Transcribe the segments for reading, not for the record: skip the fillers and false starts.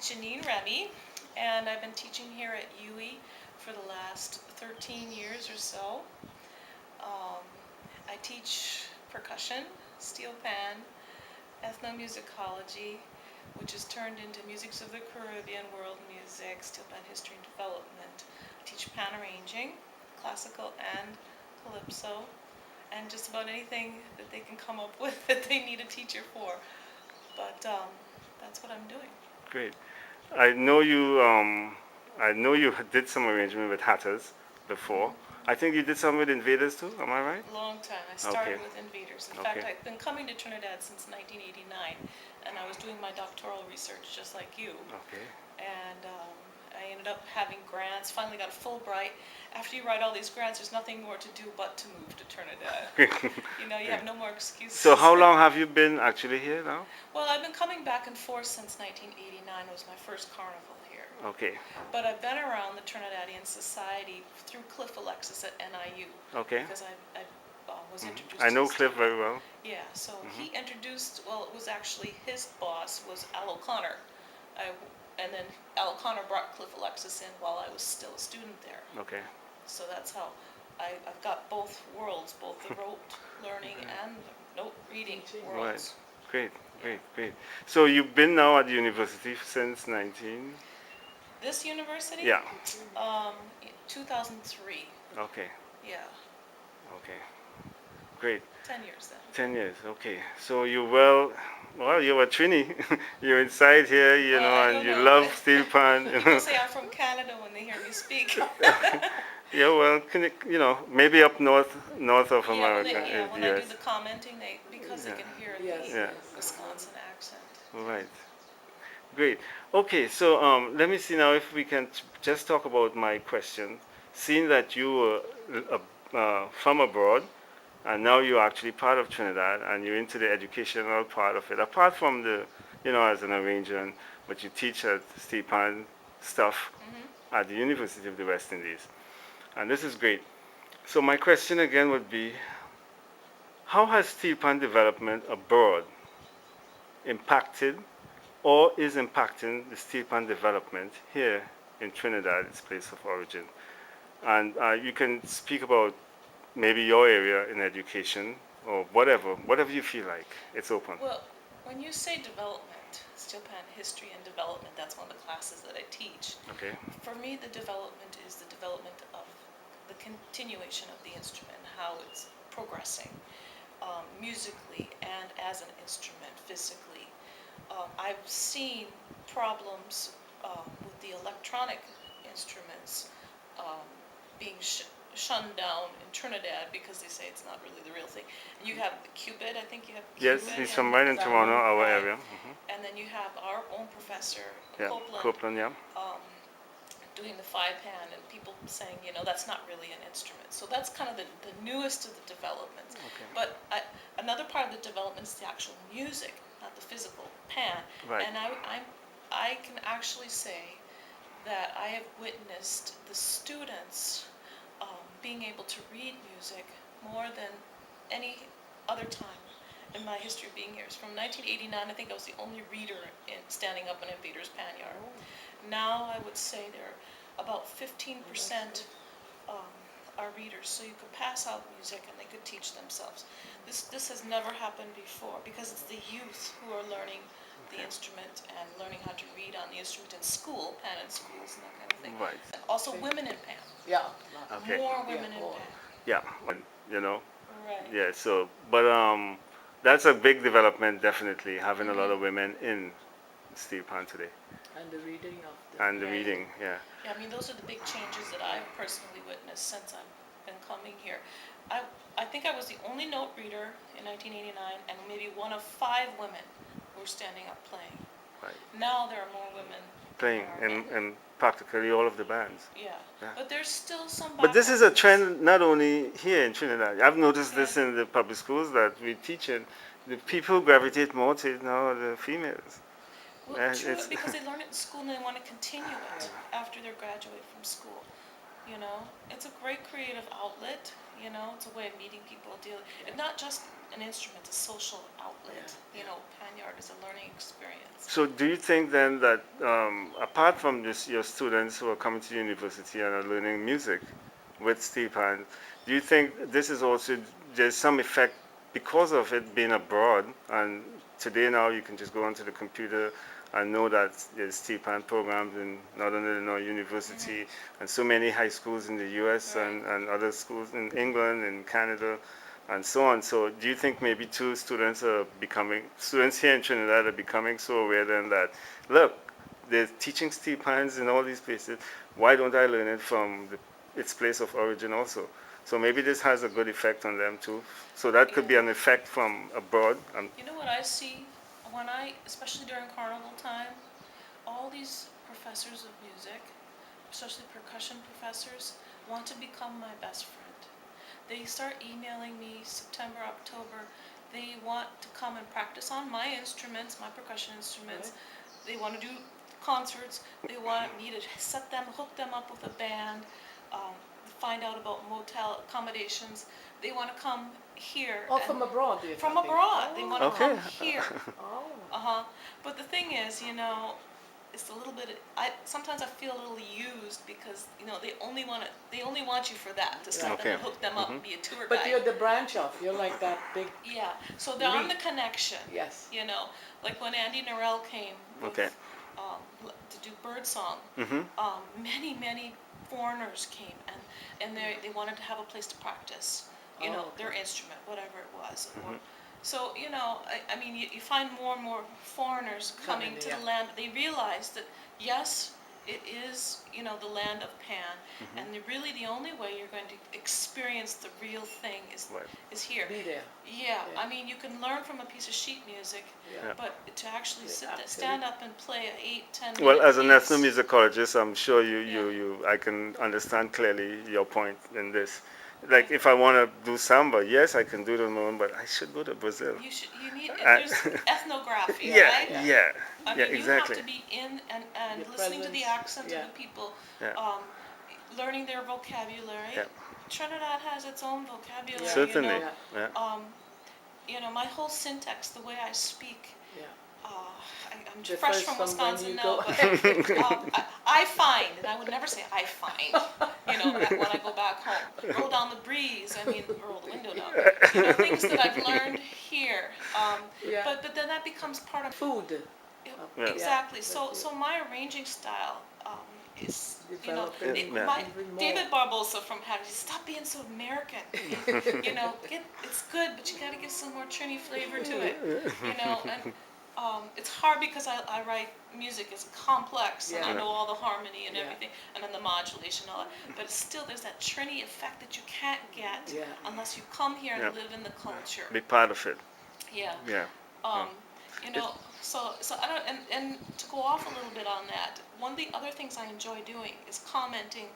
Jeannine Remy, and I've been teaching here at UE for the last 13 years or so. I teach percussion, steel pan, ethnomusicology, which is turned into musics of the Caribbean, world music, steel pan history and development. I teach pan arranging, classical and calypso, and just about anything that they can come up with that they need a teacher for. But that's what I'm doing. Great. I know you. I know you did some arrangement with Hatters before. I think you did some with Invaders too. Am I right? Long time. I started Okay. with Invaders. In Okay. fact, I've been coming to Trinidad since 1989, and I was doing my doctoral research just like you. Okay. And I ended up having grants, finally got a Fulbright. After you write all these grants, there's nothing more to do but to move to Trinidad. You know, you have no more excuses. So how long have you been actually here now? Well, I've been coming back and forth since 1989. It was my first carnival here. Okay. But I've been around the Trinidadian Society through Cliff Alexis at NIU. Okay. Because I was introduced I to know his Cliff stuff. very well. Yeah, so he introduced, well, it was actually his boss was Al O'Connor. And then Al O'Connor brought Cliff Alexis in while I was still a student there. Okay. So that's how I've got both worlds, both the rote learning and the note reading worlds. Right. Great. Great. Great. So you've been now at the university since 19. This university? Yeah. 2003. Okay. Yeah, Okay. Great. 10 years then. 10 years. Okay. So you well, you're a Trini. You're inside here, you Well, know, I and don't you know. love steel pan. People say I'm from Canada when they hear me speak. Yeah, well, you know, maybe up north of Yeah, America, when I do yes. the commenting, because they Yeah. can hear Yes, the Yeah. Wisconsin accent. Right. Great. Okay, so let me see now if we can just talk about my question. Seeing that you were from abroad, and now you're actually part of Trinidad, and you're into the educational part of it, apart from the, you know, as an arranger, but you teach at Stepan stuff at the University of the West Indies. And this is great. So my question again would be, how has steel pan development abroad impacted or is impacting the steel pan development here in Trinidad, its place of origin? And you can speak about maybe your area in education or whatever you feel like. It's open. Well, when you say development, steel pan history and development, that's one of the classes that I teach. Okay. For me, the development is the development of the continuation of the instrument, how it's progressing musically and as an instrument physically. I've seen problems with the electronic instruments being shunned down in Trinidad because they say it's not really the real thing. And you have the Cubit, I think you have Yes, Cubit. he's from right in Toronto, our Right. area. And then you have our own professor, Yeah, Copeland, Copeland, yeah. doing the 5-pan, and people saying, you know, that's not really an instrument. So that's kind of the newest of the developments. Okay. But another part of the development is the actual music, not the physical pan. Right. And I can actually say that I have witnessed the students being able to read music more than any other time in my history of being here. It's from 1989, I think I was the only reader standing up in Invaders Pan Yard. Now I would say there are about 15% are readers, so you could pass out music and they could teach themselves. This has never happened before because it's the youth who are learning the instrument and learning how to read on the instrument in school, pan in schools and that kind of thing. Right. And also women in pan. Yeah. Okay. More women Yeah, in more. pan. Yeah, you know. Right. Yeah, so, but that's a big development, definitely, having a lot of women in steel pan today. And the reading of the And the reading, yeah. Yeah, I mean, those are the big changes that I've personally witnessed since I've been coming here. I think I was the only note reader in 1989 and maybe one of 5 women who were standing up playing. Right. Now there are more women Playing than there are men. in practically all of the bands. Yeah. Yeah. But there's still some But this is a background. trend not only here in Trinidad. I've noticed this in the public schools that we teach in. The people gravitate more to it now, the females. Well, Yeah, true, it's- because they learn it in school and they want to continue it after they graduate from school. You know, it's a great creative outlet. you know, it's a way of meeting people, and not just an instrument, it's a social outlet. Yeah, You know, Panyard is a learning experience. So do you think then that apart from this, your students who are coming to university and are learning music with Steve Hand, do you think this is also, there's some effect because of it being abroad, and today now you can just go onto the computer and know that there's Steve Hand programs in Northern Illinois University and so many high schools in the US Right. and other schools in England and Canada and so on. So do you think maybe too students here in Trinidad are becoming so aware then that, look, they're teaching Steve Hands in all these places, why don't I learn it from its place of origin also? So maybe this has a good effect on them too. So that could be Yeah. an effect from abroad. You know what I see when especially during carnival time, all these professors of music, especially percussion professors, want to become my best friend. They start emailing me September, October. They want to come and practice on my instruments, my percussion instruments. They want to do concerts. They want me to hook them up with a band, find out about motel accommodations. They want to come here. Oh, from abroad, you're From talking? abroad. They want to Okay. come here. Oh. Uh-huh. But the thing is, you know, it's a little bit, sometimes I feel a little used because, you know, they only want you for that, to start them and Okay. hook them up and be a tour But guide. you're the branch off. You're like that big. Yeah, so I'm the Lead. connection. Yes. You know, like when Andy Narell came with, Okay. to do Birdsong, many foreigners came and they wanted to have a place to practice, you know, Oh, their instrument, whatever it was. So, you know, I mean, you find more and more foreigners coming Coming, to yeah. the land. They realize that, yes, it is, you know, the land of Pan, and really the only way you're going to experience the real thing Right. is here. Be there. Yeah, Yeah. I mean, you can learn from a piece of sheet music, Yeah. but to actually Yeah, stand up and play an 8-10 Well, minute as a national piece. musicologist, I'm sure Yeah. I can understand clearly your point in this. Like, if I want to do samba, yes, I can do it on my own, but I should go to Brazil. You need, Uh, there's ethnography, yeah, right? yeah, I yeah, mean, exactly. you have to be in and Your listening to the presence, accent yeah. of the people, Yeah. learning their vocabulary. Yeah. Trinidad has its own vocabulary, Yeah. Certainly. you know. Yeah. You know, my whole syntax, the way I speak, Yeah. I'm Differs fresh from from when Wisconsin you now, go- but I find, and I would never say I find, you know, when I go back home. Roll down the breeze, I mean, roll the window down. You know, things that I've learned here. Yeah. But then that becomes part of Food. Yeah. exactly. Yeah, So my arranging style is, you know, Developing Yeah. even more. David Barbosa from Hatters, stop being so American. You know, it's good, but you got to give some more Trini flavor to it. You know, and it's hard because I write music, it's complex, and I Yeah. know all the harmony and Yeah. everything, and then the modulation and all that. But still, there's that Trini effect that you can't get Yeah. unless you come here and Yeah. live in the culture. Be part of it. Yeah. Yeah. You know, so I don't, and to go off a little bit on that, one of the other things I enjoy doing is commenting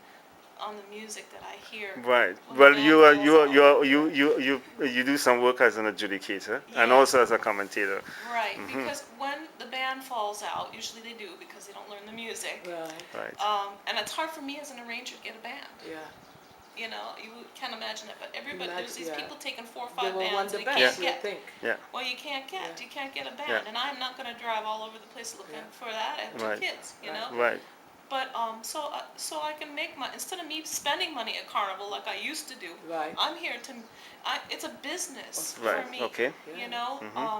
on the music that I hear. Right. when Well, the band falls out. you do some work as an adjudicator and Yeah. also as a commentator. Right, because when the band falls out, usually they do because they don't learn the music. Right. Right. And it's hard for me as an arranger to get a band. Yeah. You know, you can't imagine it, but everybody, there's these Yeah. people taking 4 or They 5 will want bands the and they best, can't you get. think. Well, you can't get a band, Yeah. and I'm not going to drive all over the place looking Yeah. for that. I have 2 Right. kids, you Right. know. Right. But so I can make my, instead of me spending money at Carnival like I used to do, Right. I'm here to, it's a business Right. for me. Okay. Yeah. You know,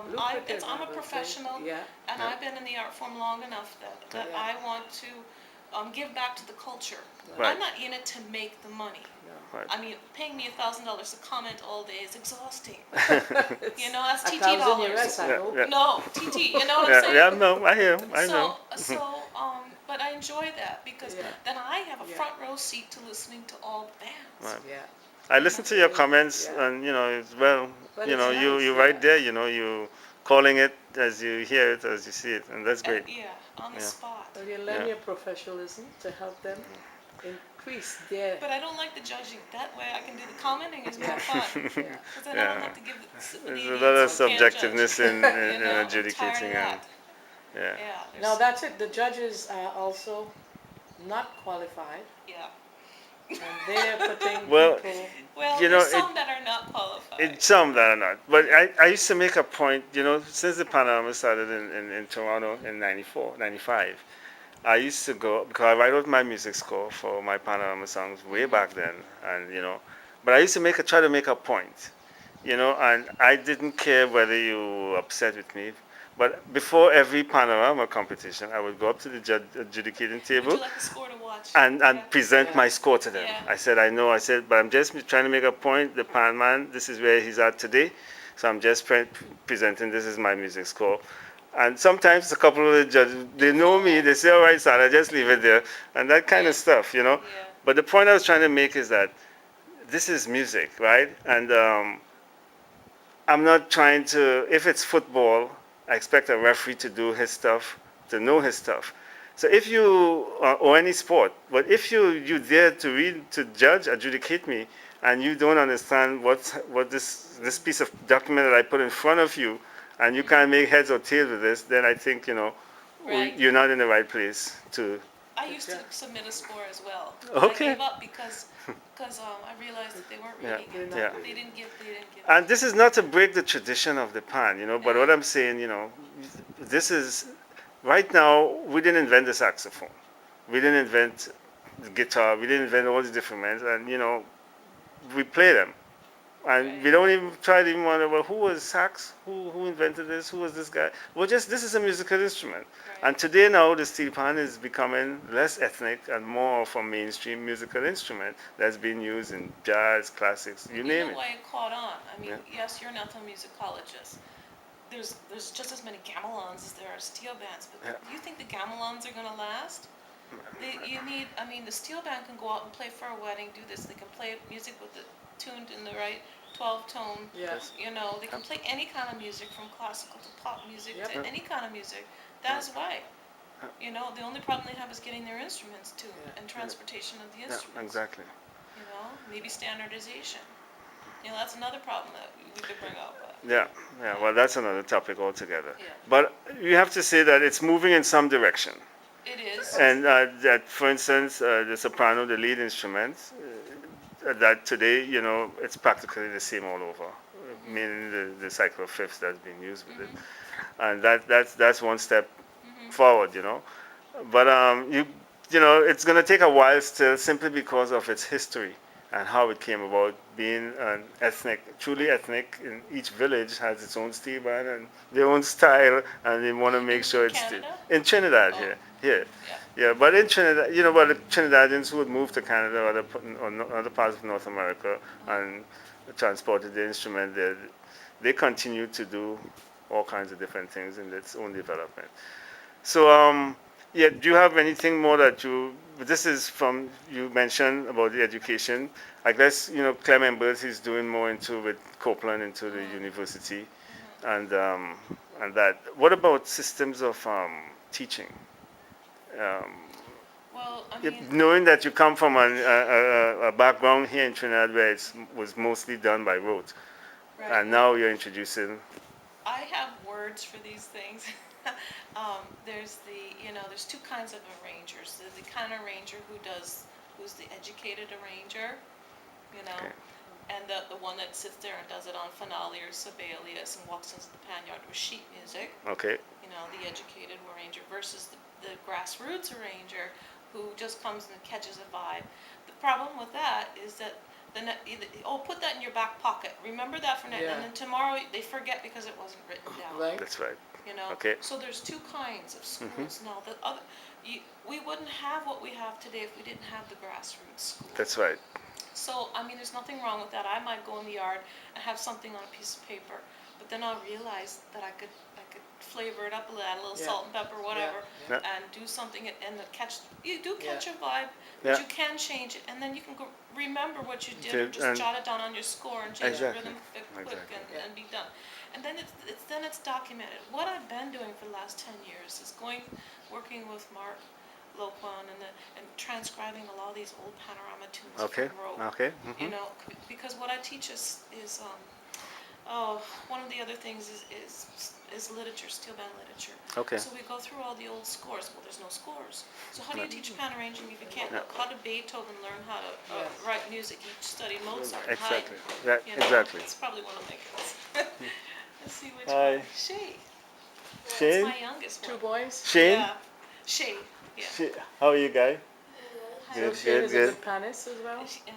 Lucrative, I'm I a would say. professional, Yeah. and Yeah. I've been in the art form long enough that Yeah. I want to give back to the culture. Right. I'm not in it to make the money. No. Right. I mean, paying me $1,000 to comment all day is exhausting. It's You know, that's TT $1,000 dollars. US, I Yeah, hope. yeah. No, TT, you know what I'm Yeah, saying? yeah, no, I hear, I know. But I enjoy that because Yeah. then I have a Yeah. front row seat to listening to all the bands. Right. Yeah. I listen to your comments, Yeah. and as well, But you it's know, nice, you yeah. right there, you calling it as you hear it, as you see it, and that's great. Yeah, on the Yeah. spot. Well, you learn Yeah. your professionalism to help them increase their. But I don't like the judging. That way I can do the commenting is more Yeah. fun. Yeah. Because then I don't Yeah. have to give the There's idiots a lot of who can't judge. subjectiveness in You know, I'm tired of adjudicating, and that. yeah. Yeah. Now that's it. The judges are also not qualified. Yeah. And they're putting Well, people. Well, you know, there's some that are not qualified. it's some that are not. But I used to make a point, since the panorama started in Toronto in 94, 95, I used to go, because I write out my music score for my panorama songs way back then, and, but I used to try to make a point, and I didn't care whether you were upset with me. But before every panorama competition, I would go up to the adjudicating Would table you like a score to watch? and Yeah. present Yeah. my score to them. Yeah. I said, I know. I said, but I'm just trying to make a point. The pan man, this is where he's at today. So I'm just presenting, this is my music score. And sometimes a couple of the judges, they know me. They say, all right, Salah, just leave it there. And that kind Yeah. of stuff. Yeah. But the point I was trying to make is that this is music, right? And I'm not trying to, if it's football, I expect a referee to do his stuff, to know his stuff. So if you, or any sport, but if you dare to read, to judge, adjudicate me, and you don't understand what this piece of document that I put in front of you, and you can't make heads or tails with this, then I think, Right. you're not in the right place to. I used to submit a score as well. Okay. I gave up because I realized that they weren't Yeah, reading it. yeah. They didn't give. And this is not to break the tradition of the pan, but what I'm saying, this is, right now, we didn't invent the saxophone. We didn't invent the guitar. We didn't invent all these different instruments. And, we play them. And we don't even try to even wonder, well, who was sax? Who invented this? Who was this guy? Well, just, this is a musical instrument. Right. And today now, the steel pan is becoming less ethnic and more of a mainstream musical instrument that's being used in jazz, classics, you name know it. why it caught on? I mean, Yeah. yes, you're not a musicologist. There's just as many gamelons as there are steel bands, but Yeah. do you think the gamelons are going to last? The steel band can go out and play for a wedding, do this. They can play music with it tuned in the right 12 tone. Yeah. They can play any kind of music, from classical to pop music Yep. to any kind of music. That's why. The only problem they have is getting their instruments tuned Yeah. and transportation of the Yeah, instruments. exactly. Maybe standardization. That's another problem that we could bring up. But, Yeah, well, that's another topic altogether. Yeah. But you have to say that it's moving in some direction. it is. And that, for instance, the soprano, the lead instrument, that today, it's practically the same all over, meaning the cycle of fifths that's being used with it. And that's one step forward. But it's going to take a while still, simply because of its history and how it came about being an truly ethnic. In each village has its own steel band and their own style, and they want to make sure it's Canada? in Trinidad Oh. here. Yeah. Yeah, but in Trinidad, but the Trinidadians who would move to Canada or other parts of North America and transported the instrument there, they continue to do all kinds of different things in its own development. So, yeah, do you have anything more this is from, you mentioned about the education. I guess, Clement Bertie is doing more with Copeland into the university and that. What about systems of teaching? Well, Knowing that you come from a background here in Trinidad where it was mostly done by rote, right. and now you're introducing. I have words for these things. There's two kinds of arrangers. There's the kind of arranger who's the educated arranger, Okay. and the one that sits there and does it on finale or sibelius and walks into the pan yard with sheet music. Okay. The educated arranger versus the grassroots arranger who just comes and catches a vibe. The problem with that is that put that in your back pocket. Remember that for next, Yeah. and then tomorrow they forget because it wasn't written down. Right. That's right. Okay. Mm-hmm. So there's two kinds of schools now. We wouldn't have what we have today if we didn't have the grassroots school. That's right. So there's nothing wrong with that. I might go in the yard and have something on a piece of paper, but then I'll realize that I could flavor it up a little, add a little Yeah. salt and pepper, whatever, Yeah. and do something and catch a vibe, Yeah. but you can change it, and then you can go remember what you did, or just And- jot it down on your score and change Exactly. the rhythm quick Exactly. and be done. And then it's documented. What I've been doing for the last 10 years is working with Mark Loquan and transcribing a lot of these old panorama tunes Okay. from rote. Okay. Mm-hmm. Because what I teach is one of the other things is literature, steel band literature. Okay. So we go through all the old scores. Well, there's no scores. So how do you teach piano arranging if you can't Yeah. look? How did Beethoven learn how to Yes. write music? He studied Mozart and Exactly. Haydn. Yeah, You know, exactly. It's probably one of my kids. Let's see which Hi. one. Shay. That's Shane? my youngest one. Two boys? Shane? Yeah. Shay. Yeah. How are you, guy? Hi. Good, So Shane good, is a good. good pianist as well? Yeah.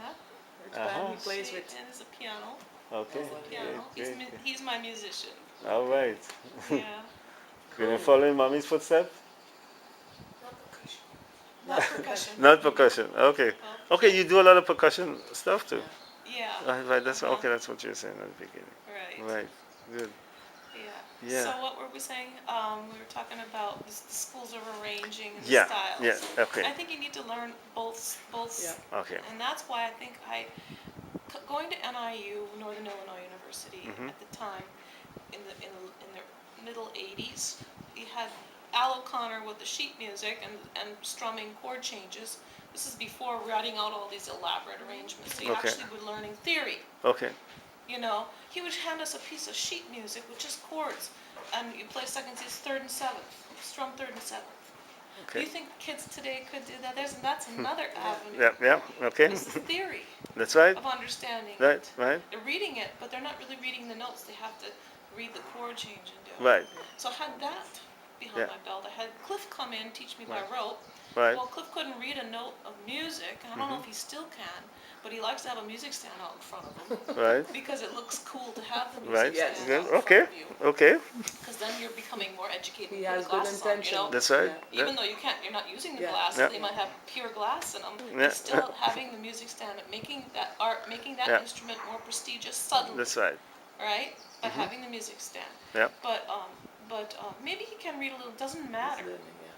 Which band he Uh-huh. plays Shay with? is a piano. Okay. Piano. Great, great. He's my musician. All right. Yeah. Been following mommy's footsteps? Not percussion. Not percussion. Okay. Well, Okay, you do a lot of percussion stuff too. Yeah. Right. That's Uh-huh. okay. That's what you were saying at the beginning. Right. Right. Good. Yeah. Yeah. So what were we saying? We were talking about the schools of arranging and the Yeah. styles. Yeah. Okay. I think you need to learn both. Yeah. Okay. And that's why I think going to NIU, Northern Illinois University, Mhm. at the time, in the middle '80s, you had Al O'Connor with the sheet music and strumming chord changes. This is before writing out all these elaborate arrangements. So you Okay. actually were learning theory. Okay. You know, he would hand us a piece of sheet music with just chords, and you play second, third, and seventh, strum third and seventh. Do Okay. you think kids today could do that? That's another avenue. Yeah. Yeah. Okay. This is theory That's right. of understanding Right. it. Right. They're reading it, but they're not really reading the notes. They have to read the chord change and do it. Right. So I had that behind Yeah. my belt. I had Cliff come in, teach me by Right. rote. Right. Well, Cliff couldn't read a note of music, and I don't know if he still can, but he likes to have a music stand out in front of him. Right. Because it looks cool to have the Right. music Yes. stand Good. out in Okay. front of you. Okay. Because then you're becoming more educated He with has the good glasses on, you intention. know? That's right. Yeah. Even though you're not using the Yeah. glasses, Yeah. they might have pure glass in them. Yeah. You're still having the music stand, making that Yeah. instrument more prestigious suddenly, That's right. right? By having the music stand. Yeah. But maybe he can read a little. Doesn't He's matter. learning, yeah.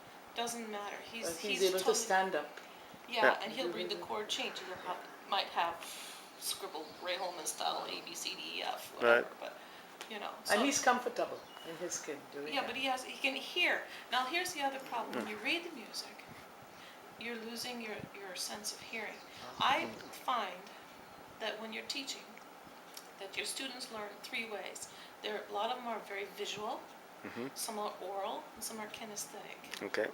Doesn't matter. But he's able to totally, stand up. yeah, Yeah. and he'll read the chord change. Might have scribbled Ray Holman style A B C D E F whatever, Right. but you know. And so- he's comfortable in his skin doing Yeah, that. but he can hear. Now here's the other problem. When you read the music, you're losing your sense of hearing. I find that when you're teaching, that your students learn three ways. A lot of them are very visual, some are oral, and some are kinesthetic. Okay.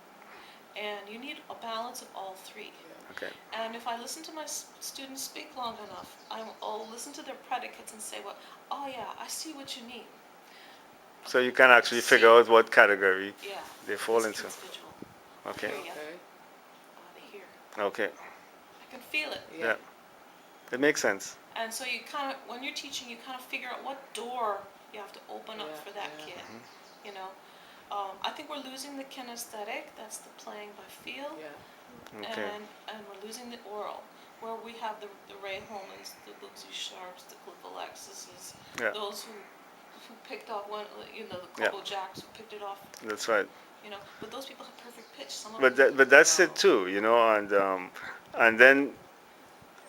And you need a balance of all three. Okay. And if I listen to my students speak long enough, I'll listen to their predicates and say, well, oh yeah, I see what you mean. So you can actually figure out what category Yeah. they fall this into. kid's visual. Okay. Hear ya. Okay. They hear. Okay. I can feel it. Yeah. It makes sense. And so you kind of, when you're teaching, you kind of figure out what door you have to open up Yeah, for that yeah. kid. You know, I think we're losing the kinesthetic. That's the playing by feel. Yeah. Okay. And we're losing the oral, where we have the Ray Holmans, the Bootsy Sharps, the Cliff Alexis's, Yeah. those who picked off one, the Yeah. Cobo Jacks who picked it off. That's right. You know, but those people have perfect pitch. Some of But them, that's it too, and then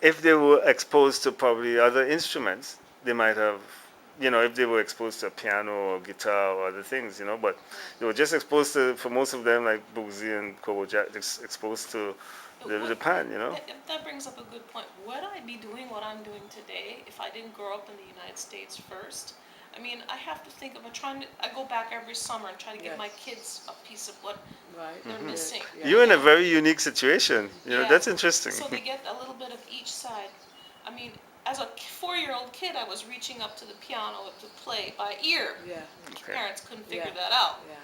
if they were exposed to probably other instruments, they might have, if they were exposed to a piano or guitar or other things, but they were just exposed to, for most of them, like Bootsy and Cobo Jack, exposed to the pan, That brings up a good point. Would I be doing what I'm doing today if I didn't grow up in the United States first? I mean, I have to think of I go back every summer and try to give Yes. my kids a piece of what Right. they're missing. Yeah. You're in a very unique situation. Yeah. That's interesting. So they get a little bit of each side. I mean, as a 4-year-old kid, I was reaching up to the piano to play by ear. Yeah. Okay. Parents couldn't figure Yeah. that out, Yeah.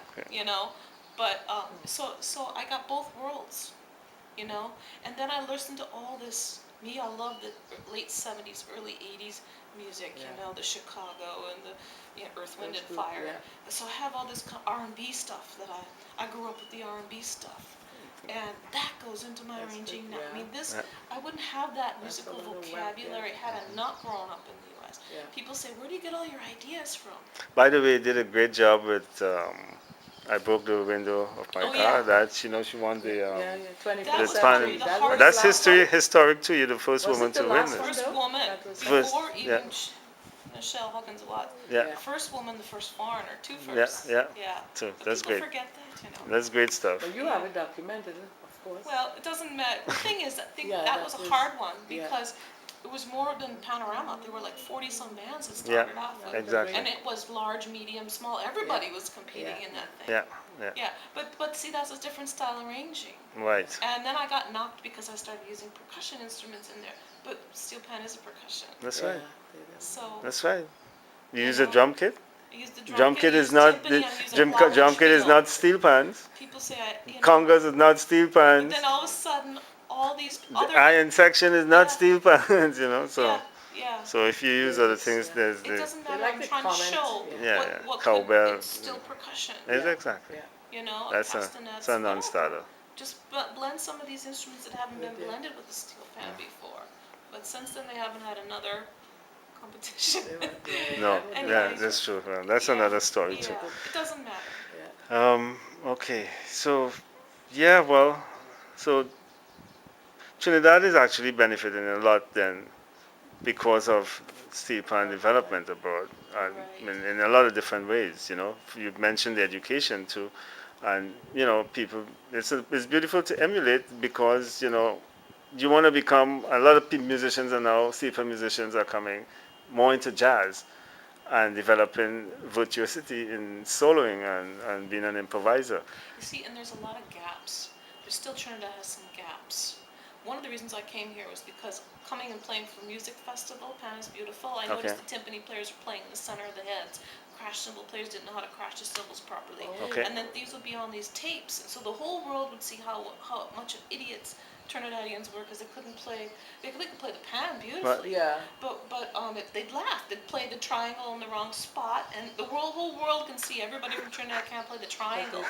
But so I got both worlds, and then I listened to all this. I love the late '70s, early '80s music. Yeah. The Chicago and the Earth, Wind, Those and group, Fire. yeah. So I have all this R&B stuff that I grew up with the R&B stuff, and that goes into my That's arranging good, now. I yeah. mean, Yeah. I wouldn't have that That's musical a little wet, vocabulary yeah. had I not grown up in the U.S. Yeah. People say, where do you get all your ideas from? By the way, you did a great job with. I broke the window of my Oh, car. yeah. That she won the. Yeah, 21st That was the century. pan- the That hardest was That's last history, one? historic too. You're the first Was it woman the to win last this. one? First though? woman, That was- First, before yeah. even Michelle Huggins Watts. Yeah. The first woman, the first foreigner, two Yeah, firsts. yeah. Yeah. So But that's people great. forget that, That's great stuff. But you have it documented, of course. Well, it doesn't matter. The thing is, I think Yeah, that that was a is- hard one yeah. because it was more than Panorama. There were like 40 some bands that Yeah, started off with. exactly. And it was large, medium, small. Everybody was competing Yeah. in that thing. Yeah, yeah, Yeah, but see, that's a different style arranging. right. And then I got knocked because I started using percussion instruments in there. But steel pan is a percussion. That's Yeah, right. So That's right. You You use a know? drum kit? I use the Drum kit I is use not timpani, the I'm using drum kit is trio. not steel pans. People say Congas is not steel but pans. then all of a sudden, all these The other, iron section is not Yeah. steel pans, you know. So yeah, yeah. so if you use They other just- things, yeah. there's It the doesn't They matter. like I'm to trying to comment, show yeah. what cowbell. it's still percussion. Yes, Yeah. exactly. Yeah. You know, That's castanets. it's a whatever. non-starter. Just blend some of these instruments that haven't They been did. blended with the steel pan before. But since then, they haven't had another competition. They were- yeah, No, I would Anyway. yeah, like that's to- true. That's Yeah, another story too. Yeah, it doesn't matter. Yeah. Okay, so yeah, well, so Trinidad is actually benefiting a lot then because of steel pan development abroad, and Right. in a lot of different ways. You know, you mentioned the education too, and you know, people. It's beautiful to emulate because you know, you want to become. A lot of musicians are now steel pan musicians are coming more into jazz and developing virtuosity in soloing and being an improviser. You see, and there's a lot of gaps. There's still Trinidad has some gaps. One of the reasons I came here was because coming and playing for music festival, Pan is Beautiful, I noticed Okay. the timpani players were playing in the center of the heads. Crash cymbal players didn't know how to crash the cymbals properly. Oh. Okay. And then these would be on these tapes, and so the whole world would see how much of idiots Trinidadians were because they couldn't play. They could play the pan beautifully, Yeah. they'd laugh. They'd play the triangle in the wrong spot, and the whole world can see everybody from Trinidad can't play the triangle.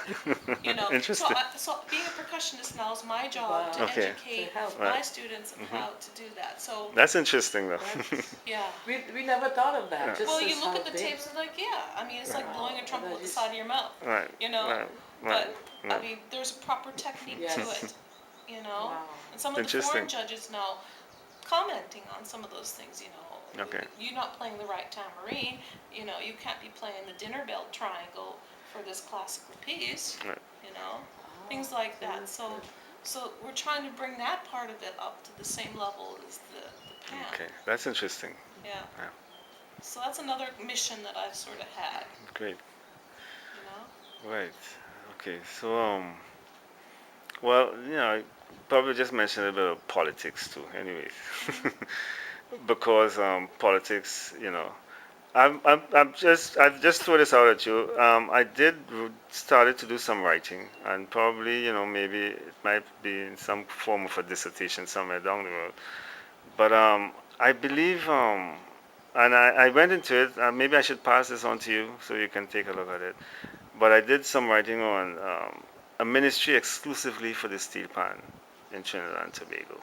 You know, Interesting. so being a percussionist now is my job Wow. to Okay. educate To help. my Right. students of how to do that. So That's interesting though. yeah. We never thought of that. Yeah. Just Well, as you look how at the big- tapes and like, yeah, I mean, it's like Wow. blowing a trumpet And I with the just- side of your mouth. Right. You know, Right. but Right. I right. mean, there's a proper technique Yes. to it. You know, Wow. and some of the Interesting. foreign judges now commenting on some of those things. You know, Okay. you're not playing the right tambourine. You know, you can't be playing the dinner bell triangle for this classical piece. Right. You know, Oh, things like that. that's So, good. so we're trying to bring that part of it up to the same level as the pan. Okay, that's interesting. Yeah. Yeah. So that's another mission that I've sort of had. Great. You know. Right. Okay. So well, you know, I probably just mentioned a bit of politics too. Anyways, because politics, you know, I've just throw this out at you. I started to do some writing, and probably, you know, maybe it might be in some form of a dissertation somewhere down the road. But I believe, and I went into it. Maybe I should pass this on to you so you can take a look at it. But I did some writing on a ministry exclusively for the steel pan in Trinidad and Tobago.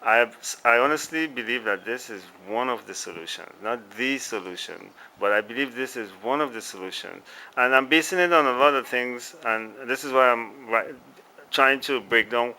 I honestly believe that this is one of the solutions, not the solution, but I believe this is one of the solutions. And I'm basing it on a lot of things, and this is why I'm trying to break down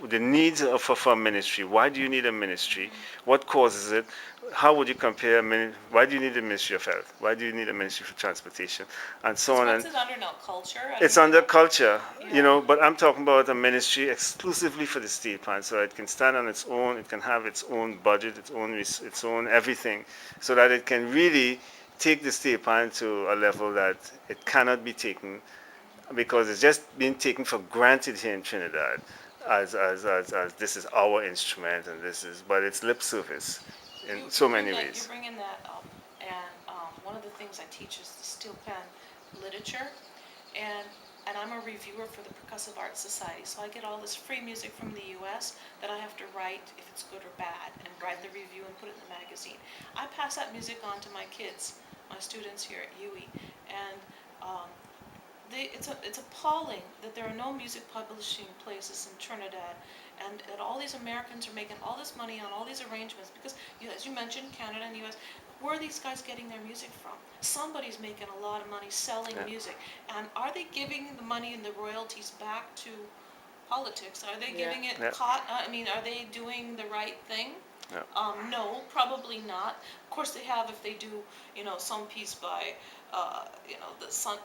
the needs for a ministry. Why do you need a ministry? What causes it? How would you compare? Why do you need a ministry of health? Why do you need a ministry for transportation? And so on. What's it under now? Culture? It's under culture, Yeah. you know, but I'm talking about a ministry exclusively for the steel pan, so it can stand on its own, it can have its own budget, its own everything, so that it can really take the steel pan to a level that it cannot be taken, because it's just being taken for granted here in Trinidad, as this is our instrument and this is, but it's lip service in so many ways. You're bringing that up, and one of the things I teach is the steel pan literature, and I'm a reviewer for the Percussive Arts Society, so I get all this free music from the U.S. that I have to write if it's good or bad, and write the review and put it in the magazine. I pass that music on to my kids, my students here at UWI, and it's appalling that there are no music publishing places in Trinidad, and that all these Americans are making all this money on all these arrangements, because, as you mentioned, Canada and U.S., where are these guys getting their music from? Somebody's making a lot of money selling Yeah. music, and are they giving the money and the royalties back to politics? Are they Yeah. giving it Yeah. are they doing the right thing? Yeah. No, probably not. Of course, they have if they do, some piece by,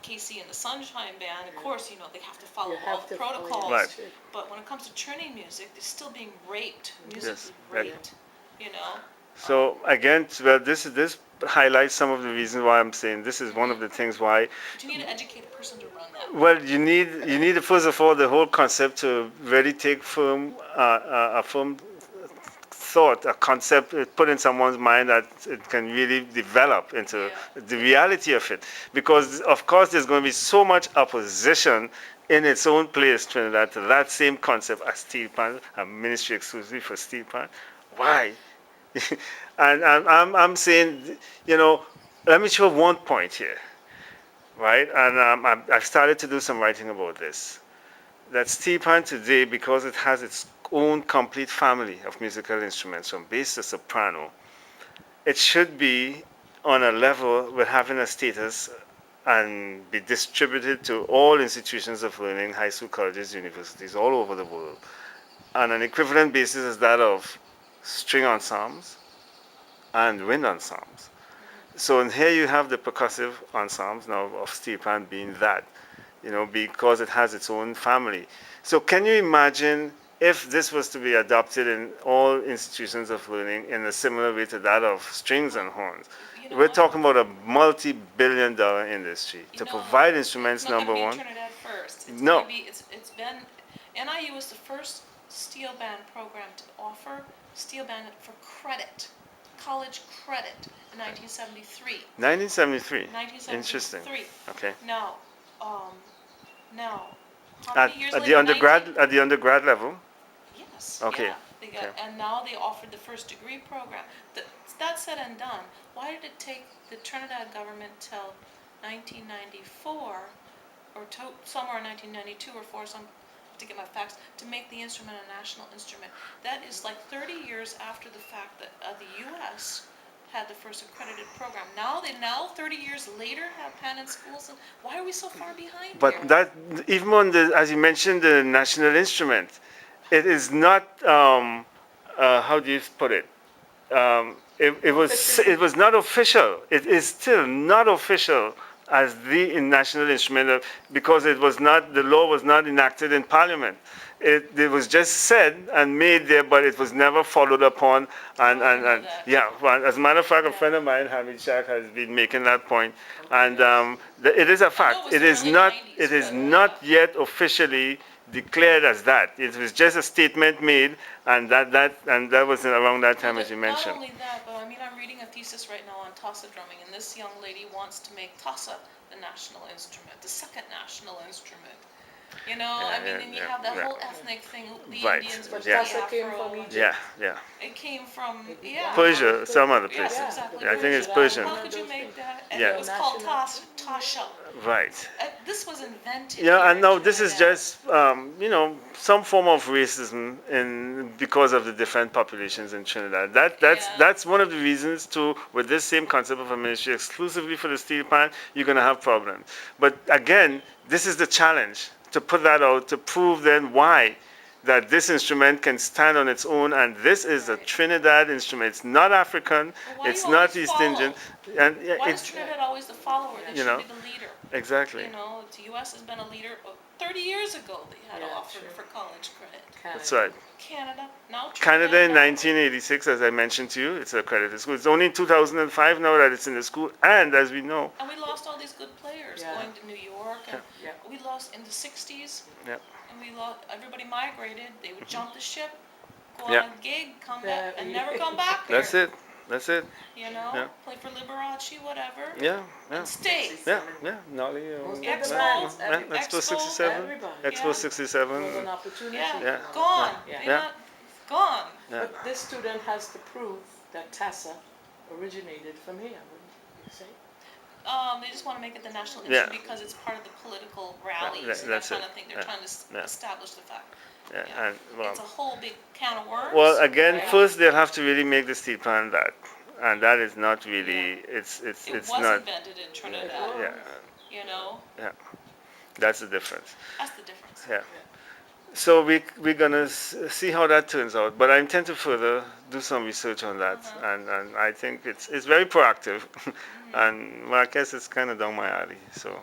Casey and the Sunshine Band. Of course, they have to follow You all have the to follow protocols. Right. But when it comes to Trini music, they're still being raped, musically Yes, right. raped. You know, So again, well, this highlights some of the reasons why I'm saying this is one of the things why. But you need to educate a person to run that. Well, you need first of all the whole concept to really take firm a firm thought, a concept put in someone's mind that it can really develop into the reality of it. Because of course there's going to be so much opposition in its own place, Trinidad, to that same concept as steel pan, a ministry exclusively for steel pan. Why? And I'm saying, let me show one point here, right? And I've started to do some writing about this. That steel pan today, because it has its own complete family of musical instruments from bass to soprano, it should be on a level with having a status and be distributed to all institutions of learning, high school, colleges, universities all over the world, on an equivalent basis as that of string ensembles and wind ensembles. So in here you have the percussive ensembles now of steel pan being that, because it has its own family. So can you imagine if this was to be adopted in all institutions of learning in a similar way to that of strings and horns? We're talking about a multi-billion-dollar industry to provide instruments. Number one. It's not going to be Trinidad first. It's No. Gonna be, it's been, NIU was the first steel band program to offer steel band for credit, college credit in 1973. 1973. 1973. Interesting. Okay. Now, how At, many years at later? the undergrad level. Yes. Okay. Yeah, they got, Okay. and now they offered the first degree program. That said and done, why did it take the Trinidad government till 1994, or somewhere in 1992 or 4, to get my facts, to make the instrument a national instrument? That is like 30 years after the fact that the U.S. had the first accredited program. Now 30 years later, have pan in schools. And why are we so far behind But here? that, even on as you mentioned, the national instrument, it is not, how do you put it? It was not official. It is still not official as the national instrument because the law was not enacted in Parliament. It was just said and made there, but it was never followed upon. And yeah, well, as a matter of fact, a friend of mine, Hamid Shak, has been making that point. And it is a fact. it was the early 90s, It is but, not yet officially declared as that. It was just a statement made, and that was around that time, as you mentioned. Not only that, but I'm reading a thesis right now on Tassa drumming, and this young lady wants to make Tassa the national instrument, the second national instrument. And you have that whole ethnic thing, the Right. Indians versus Yeah. the Tassa came Afro. from Egypt. Yeah. It came from, Persia, some other Yes, places. exactly. I think it's Persia. Persian. How could you make that? And Yeah. it was called Tasha. Right. This was invented Yeah, here and in now this is Trinidad. just, some form of racism because of the different populations in Trinidad. That's one of the reasons too. With this same concept of a ministry exclusively for the steel pan, you're going to have problems. But again, this is the challenge to put that out to prove then why that this instrument can stand on its own, and this is a Trinidad instrument. It's not African. Why do It's you not always East follow? Indian. And Why is Trinidad always the follower? They You should know. be the leader. exactly. The U.S. has been a leader. 30 years ago, they had Yeah, offered true. for college credit. That's right. Canada, now Canada in Trinidad, now. 1986, as I mentioned to you, it's an accredited school. It's only in 2005 now that it's in the school, and as we know, And we lost all these good players Yeah. going to New York, and Yeah. we lost in the 60s. Yeah. And we lost. Everybody migrated. They would jump the ship, go Yeah. on a gig, come Yeah, back, and never come back here. that's it. That's it. Yeah. Play for Liberace, whatever. Yeah, yeah, And stay. yeah, yeah. Nolly, Most of the Expo, bands, yeah, everybody. Expo Expo, 67, Everybody. Expo Yeah. 67. Was an opportunity. Yeah, Yeah. gone. Yeah. They're Yeah. not gone. Yeah. But this student has to prove that Tassa originated from here, wouldn't you say? They just want to make it the national Yeah. issue because it's part of the political rallies and that that's kind it. of thing. They're Yeah. trying to Yeah. establish the fact. Yeah, Yeah. and well, It's a whole big can of worms. well, again, Right. first they'll have to really make the steel pan that, and that is not really. It's it it's was not. invented in Trinidad. Yeah, that's the difference. That's the difference. Yeah. So we're gonna see how that turns out, but I intend to further do some research on that, and I think it's very proactive, and well, I guess it's kind of down my alley. So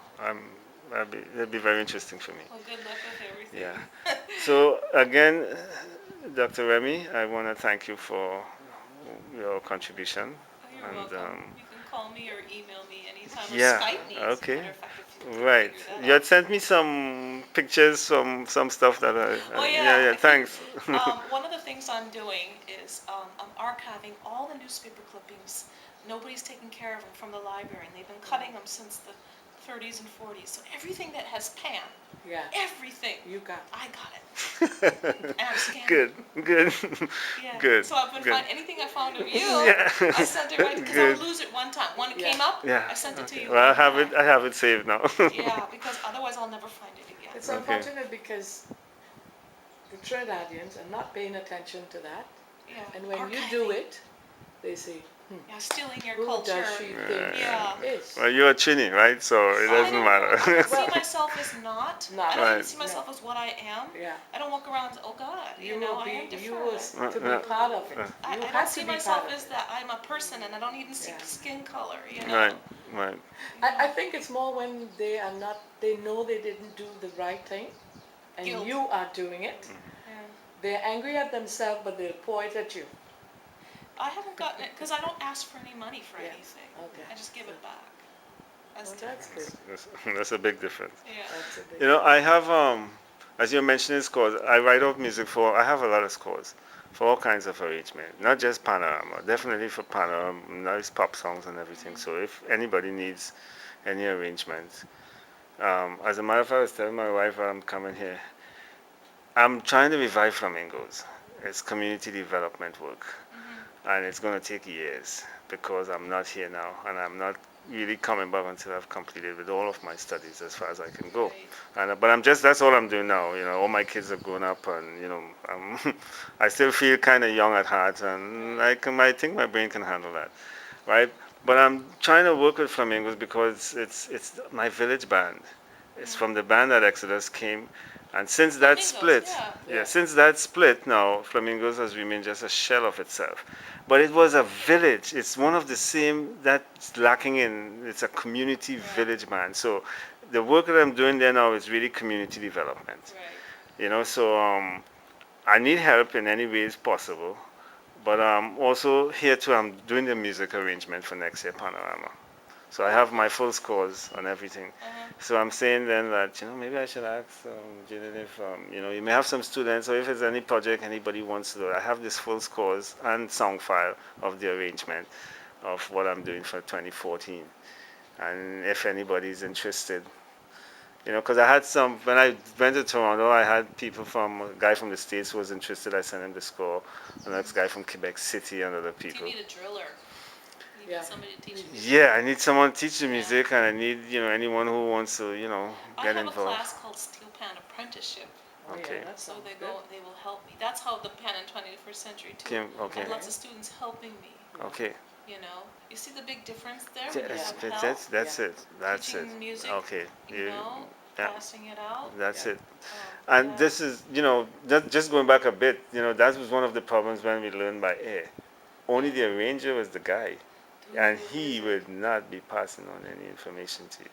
it'll be very interesting for me. Well, good luck with everything. Yeah. So again, Dr. Remy, I want to thank you for your contribution. Oh, you're And welcome. You can call me or email me anytime, or yeah, Skype me, as a okay, matter of fact, if you can right. figure that You had out. sent me some pictures, some stuff that Oh yeah, yeah, yeah. I think Thanks. one of the things I'm doing is I'm archiving all the newspaper clippings. Nobody's taken care of them from the library, and they've been cutting them since the 30s and 40s. So everything that has Pan, Yeah, everything, you got it. I got it, and I'm scanning. Good, good, Yeah. good, So I've been good. finding anything I found of you, Yeah, I sent it right because I good. would lose it one time. When it Yeah. came up, Yeah. I sent it to Okay. you Well, one time. I have it saved now. Yeah, because otherwise I'll never find it again. It's Okay. unfortunate because the Trinidadians are not paying attention to that. Yeah. And when you do Archiving. it, they say, Yeah, stealing your who culture. does she think Yeah. she is? Well, you're a Trini, right? So it I doesn't don't matter. know. I don't see Well- myself as not. Not. I don't even Right. see myself as what I am. Yeah. I don't walk around, oh God, you know, I am You different. was to be part of it. I You don't had see to be myself part of as it. that I'm a person, and I don't even see Yeah. skin color, you know? Right, right. I think it's more when they are not, they know they didn't do the right thing, and Guilt. you are doing it. Yeah. They're angry at themselves, but they'll point at you. I haven't gotten it, because I don't ask for any money for Yeah. anything. Okay. I just give it back. That's Well, different. that's good. That's a big difference. Yeah. That's a big. You know, I have, as you're mentioning scores, I write out music for, I have a lot of scores for all kinds of arrangement, not just panorama, definitely for panorama, nice pop songs and everything. So if anybody needs any arrangements, as a matter of fact, I was telling my wife I'm coming here, I'm trying to revive flamingos. It's community development work, and it's going to take years because I'm not here now, and I'm not really coming back until I've completed with all of my studies as far as I can go. Right. And but I'm just that's all I'm doing now. You know, all my kids are grown up, and you know, I still feel kind of young at heart, and I think my brain can handle that, right? But I'm trying to work with flamingos because it's my village band. It's from the band that Exodus came, and since that Flamingos, split, yeah. Yeah. since that split, now Flamingos has remained just a shell of itself. But it was a village. It's one of the same that's lacking in. It's a community Yeah. village band. So the work that I'm doing there now is really community development. Right. You know, so I need help in any ways possible. But also here too, I'm doing the music arrangement for next year Panorama. So I have my full scores on everything. Uh-huh. So I'm saying then that, you know, maybe I should ask Jeannine if, you know, you may have some students, or if there's any project anybody wants to do. I have this full scores and song file of the arrangement of what I'm doing for 2014. And if anybody's interested, you know, because I had some, when I went to Toronto, I had people from, a guy from the States who was interested, I sent him the score. The next guy from Quebec City and other Do you people. need a driller? You Yeah. need somebody to teach you. Yeah, I need someone to teach the Yeah. music, and I need, you know, anyone who wants to, you know, I get have a involved. class called Steel Pan Apprenticeship, Oh, yeah, Okay. that so sounds they good. will help me. That's how the Pan in 21st Century too. Okay. I have lots of students helping me. Okay. You know, you see the big difference there when you Yes, have but help. that's Yeah. it. That's it. Teaching music, Okay. You know, yeah, passing it out. that's Yeah. it. And Yeah. this is, you know, just going back a bit, you know, that was one of the problems when we learned by ear. Only the arranger was the guy, and he would not be passing on any information to you.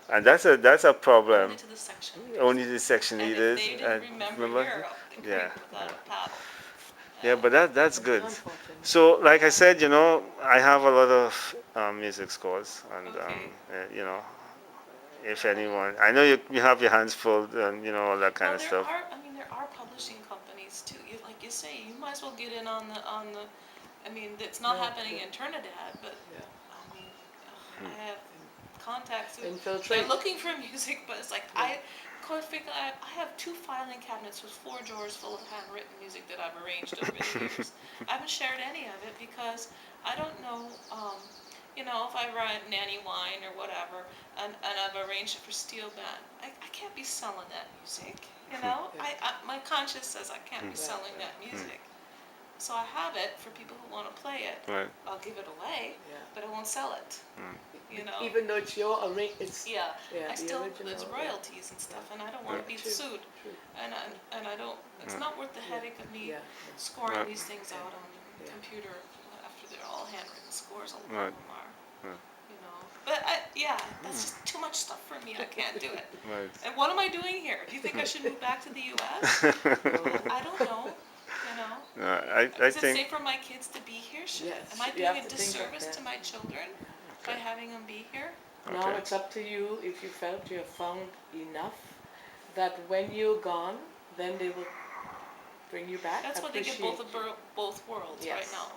And that's a problem. Only to the section. Only the section And leaders. if they didn't remember, you're up the creek Yeah, without a paddle. Yeah, but that's good. It's unfortunate. So, like I said, you know, I have a lot of music scores, and Okay. you know, if anyone, I know you have your hands full, and you know all that kind Well, of there stuff. are, I mean, there are publishing companies too. Like you say, you might as well get in on the. I mean, it's not No, happening yeah. in Trinidad, but Yeah. I mean, I have contacts who Infiltrate. they're looking for music, but it's like I have 2 filing cabinets with 4 drawers full of handwritten music that I've arranged over the years. I haven't shared any of it because I don't know. You know, if I write Nanny Wine or whatever, and I've arranged it for Steel Band, I can't be selling that music. You know, Yeah. my conscience says I can't be Right, selling right. that music. So I have it for people who want to play it. Right. I'll give it away, Yeah. but I won't sell it. You know. Even though it's your it's Yeah, yeah, I the still original, it's royalties and stuff, and I don't want to be True, sued. true. And I don't. It's not worth the headache of me Yeah. scoring Right. these things out on the Yeah. computer after they're all handwritten scores. A lot Right. of them are. Right. You know. But that's just too much stuff for me. I can't do it. Right. And what am I doing here? Do you think I should move back to the U.S.? I don't know. You you know? I Is it think safe for my kids to be here? Yes, Am I you doing have a to think of disservice that. to my children by Okay. having them be here? Now Okay. it's up to you if you felt you have found enough that when you're gone, then they will bring you back. That's why they get Appreciate you. both worlds right Yes. now.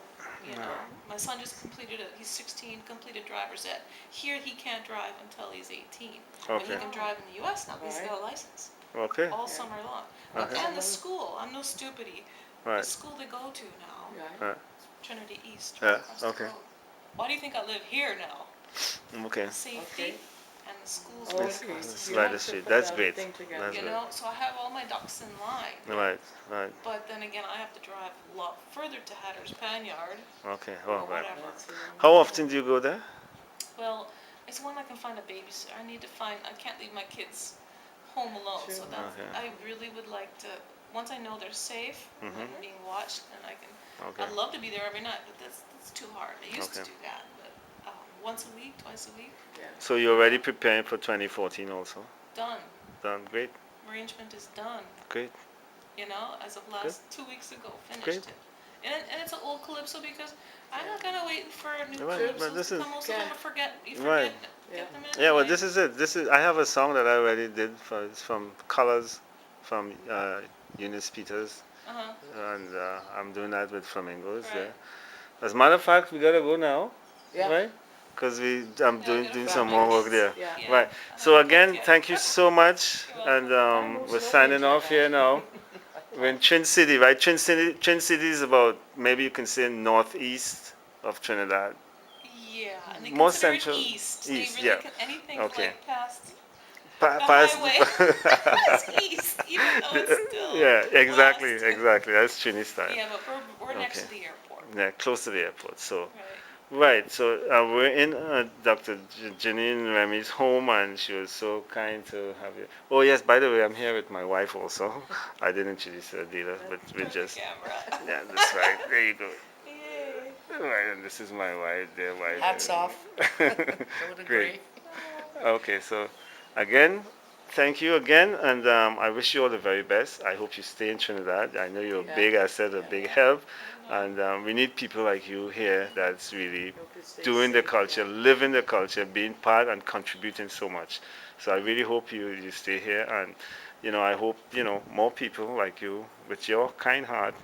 You know, my son just completed he's 16, completed driver's ed. Here he can't drive until he's 18, but he Okay. can drive in the U.S. now. He's Right. got a license Okay. all Yeah. summer long. Okay. And the school, I'm no stupidity. The Right. school they go to now, Right. Right. Trinity East, Yeah. right across the Okay. road. Why do you think I live here now? Okay. Safety Okay. and the school's Okay. right It's, across it's the You right have the to street. put That's that great. thing together. That's You great. know, so I have all my ducks in line. Right. Right. But then again, I have to drive a lot further to Hatter's Panyard Okay. or Well, right. whatever. That's, How often do you go there? Well, it's when I can find a babysitter. I can't leave my kids home alone. So Sure. that's, Okay. I really would like to, once I know they're safe and being watched, then I can, Okay. I'd love to be there every night, but that's too hard. I used to Okay. do that, but once a week, twice a week, yeah. So you're already preparing for 2014 also? done. Done. Great. Arrangement is done. Great. You know, as of last 2 weeks ago, finished Great. it. And it's an old calypso because I'm not gonna wait for new Right, but calypsos this to is- come. Most of them Okay. are forget. You Right. forget. Get them in. Yeah. Well, like- this is it. This is. I have a song that I already did. It's from Colors, from Eunice Peters, Uh-huh. and I'm doing that with flamingos. Right. Yeah. As a matter of fact, we gotta go now, Yeah. right? Because I'm Yeah, I doing gotta doing find some my more work kids. there. Yeah. Yeah, Right. I So haven't again, cooked yet. thank you so much, You're and Time moves we're slowly, signing off here Jeannine. now. We're in Trin City, right? Trin City is about, maybe you can say, northeast of Trinidad. Yeah, and they More consider central- it east. east, They really yeah. can anything Okay. like past Pa- the past- highway is east, even though it's still Yeah, exactly, west. exactly. That's Trini style. Yeah, but we're next Okay. to the airport. Yeah, close to the airport. So, Right. right. So we're in Dr. Jeannine Remy's home, and she was so kind to have you. Oh yes, by the way, I'm here with my wife also. I didn't introduce her, dealer, but we Turn just. the camera. Yeah, that's right. There you go. Yay. Right, and this is my wife, their wife. Hats off. I would Great. agree. Okay, so again, thank you again, and I wish you all the very best. I hope you stay in Trinidad. I know you're a Yeah. big asset, a big Yeah. help, I know. and we need people like you here that's really Hope you stay doing the safe, culture, yeah. living the culture, being part and contributing so much. So I really hope you stay here, and I hope more people like you with your kind heart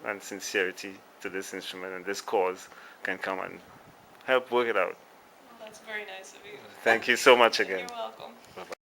and sincerity to this instrument and this cause can come and help work it out. Well, that's very nice of you. Thank you so much And again. you're welcome. Bye-bye.